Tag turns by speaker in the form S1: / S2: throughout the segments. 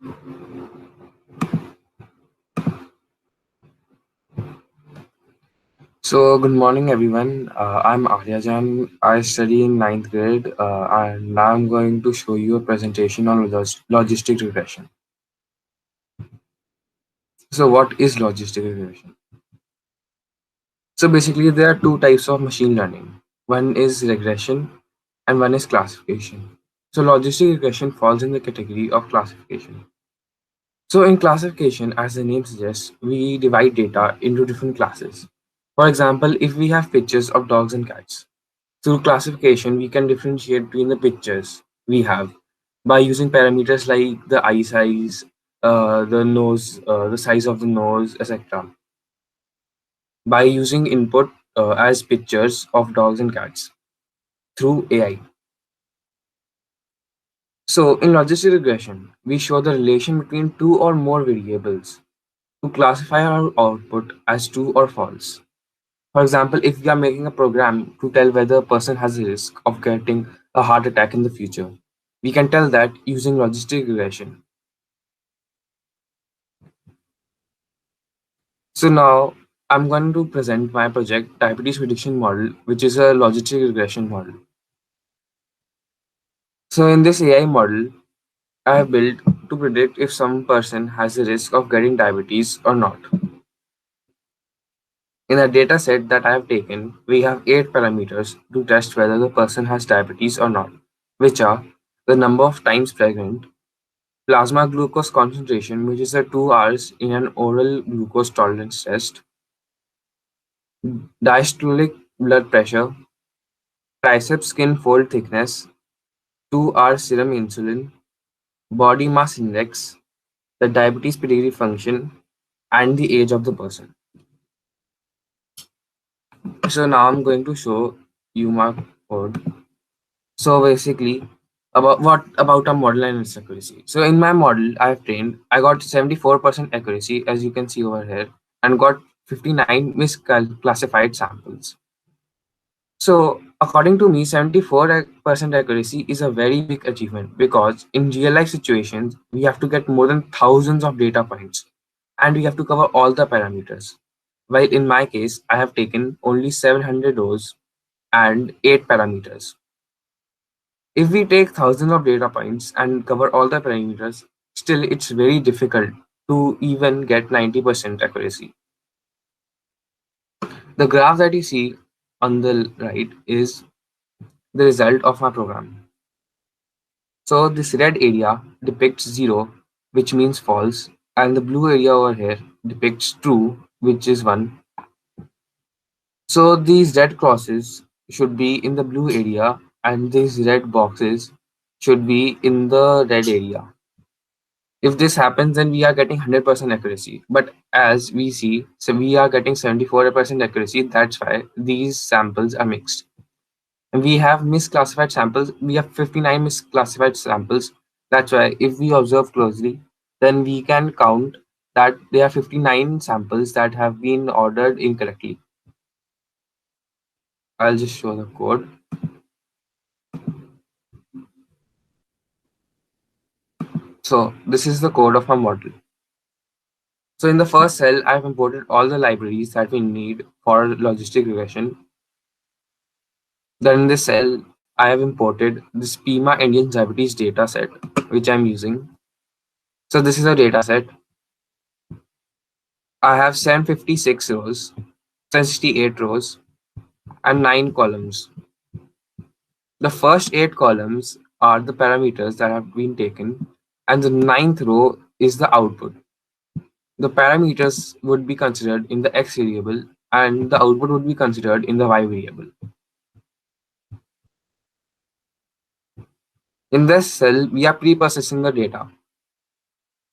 S1: So, good morning, everyone. I'm Arya Jan. I study in ninth grade, and now I'm going to show you a presentation on logistic regression. So, what is logistic regression? So, basically, there are two types of machine learning. One is regression, and one is classification. So, logistic regression falls in the category of classification. So, in classification, as the name suggests, we divide data into different classes. For example, if we have pictures of dogs and cats, through classification, we can differentiate between the pictures we have by using parameters like the eye size, the nose, the size of the nose, etc. By using input as pictures of dogs and cats through AI. So, in logistic regression, we show the relation between two or more variables to classify our output as true or false. For example, if we are making a program to tell whether a person has a risk of getting a heart attack in the future, we can tell that using logistic regression. So now I'm going to present my project diabetes prediction model, which is a logistic regression model. So in this AI model, I have built to predict if some person has a risk of getting diabetes or not. In the data set that I have taken, we have 8 parameters to test whether the person has diabetes or not, which are the number of times pregnant, plasma glucose concentration, which is the 2 hours in an oral glucose tolerance test, diastolic blood pressure, tricep skin fold thickness, 2-hour serum insulin, body mass index, the diabetes pedigree function, and the age of the person. So now I'm going to show you my code. So basically, about what about a model and its accuracy? So in my model, I got 74% accuracy, as you can see over here, and got 59 misclassified samples. So according to me, 74% accuracy is a very big achievement because in real life situations, we have to get more than thousands of data points and we have to cover all the parameters. While in my case, I have taken only 700 rows and 8 parameters. If we take thousands of data points and cover all the parameters, still it's very difficult to even get 90% accuracy. The graph that you see on the right is the result of my program. So this red area depicts 0, which means false, and the blue area over here depicts true, which is 1. So these red crosses should be in the blue area and these red boxes should be in the red area. If this happens, then we are getting 100% accuracy. But as we see, so we are getting 74% accuracy. That's why these samples are mixed. And we have misclassified samples. We have 59 misclassified samples. That's why if we observe closely, then we can count that there are 59 samples that have been ordered incorrectly. I'll just show the code. So this is the code of my model. So in the first cell, I've imported all the libraries that we need for logistic regression. Then in this cell, I have imported this PIMA Indian diabetes data set, which I'm using. So this is a data set. I have 756 rows, 68 rows, and 9 columns. The first 8 columns are the parameters that have been taken, and the ninth row is the output. The parameters would be considered in the x variable, and the output would be considered in the y variable. In this cell, we are pre-processing the data.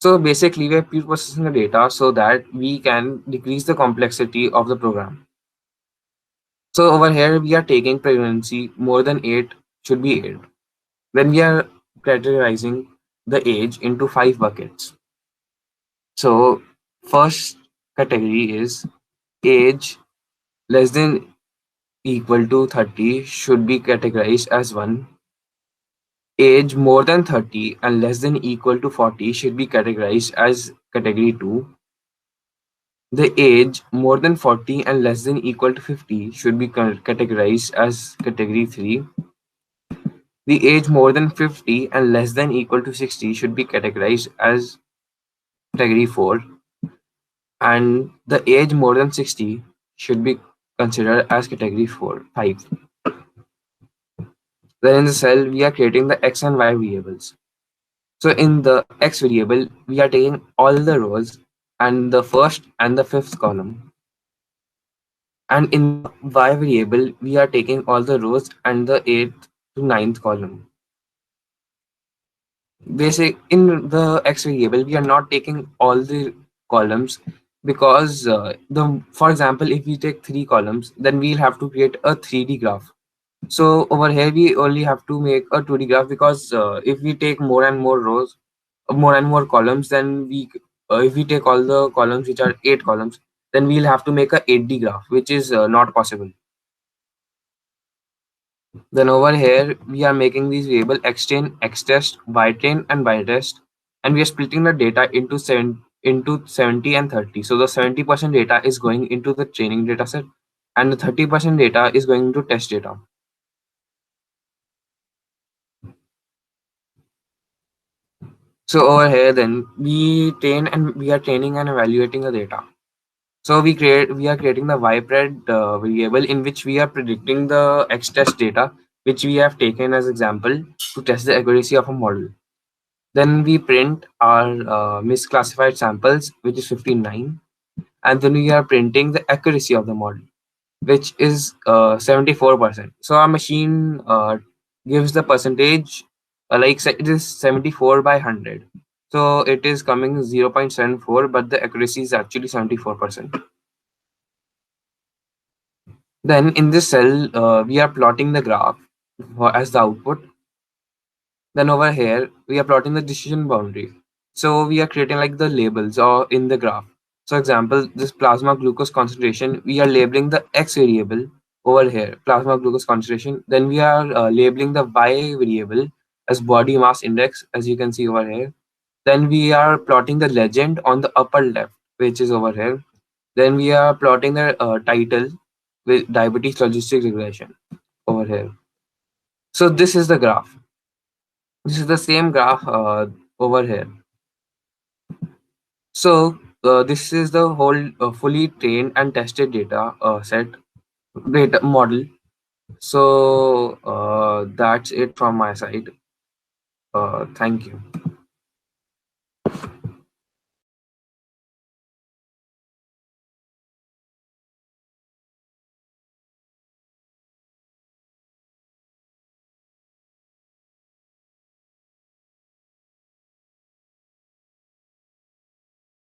S1: So basically, we are pre-processing the data so that we can decrease the complexity of the program. So over here, we are taking pregnancy more than 8 should be 8. Then we are categorizing the age into 5 buckets. So first category is age less than equal to 30 should be categorized as 1. Age more than 30 and less than equal to 40 should be categorized as category 2. The age more than 40 and less than equal to 50 should be categorized as category 3. The age more than 50 and less than equal to 60 should be categorized as category 4. And the age more than 60 should be considered as category 5. Then in the cell, we are creating the x and y variables. So in the x variable, we are taking all the rows and the first and the fifth column. And in the y variable, we are taking all the rows and the eighth to ninth column. Basic in the x variable, we are not taking all the columns because the for example, if we take 3 columns, then we'll have to create a 3D graph. So over here, we only have to make a 2D graph because if we take more and more rows, more and more columns, then if we take all the columns which are 8 columns, then we'll have to make a 8D graph, which is not possible. Then over here, we are making these variable xtrain, xtest, ytrain, and ytest, and we are splitting the data into 70 and 30. So the 70% data is going into the training data set, and the 30% data is going into test data. So over here, then we are training and evaluating the data. So we are creating the ypred variable in which we are predicting the xtest data, which we have taken as example to test the accuracy of a model. Then we print our misclassified samples, which is 59, and then we are printing the accuracy of the model, which is 74%. So our machine gives the percentage it is 74 by 100. So it is coming 0.74, but the accuracy is actually 74%. Then in this cell, we are plotting the graph as the output. Then over here, we are plotting the decision boundary. So we are creating like the labels or in the graph. So example, this plasma glucose concentration, we are labeling the X variable over here, plasma glucose concentration. Then we are labeling the Y variable as body mass index, as you can see over here. Then we are plotting the legend on the upper left, which is over here. Then we are plotting the title with diabetes logistic regression over here. So this is the graph. This is the same graph over here. So this is the whole fully trained and tested data set data model. So that's it from my side. Thank you.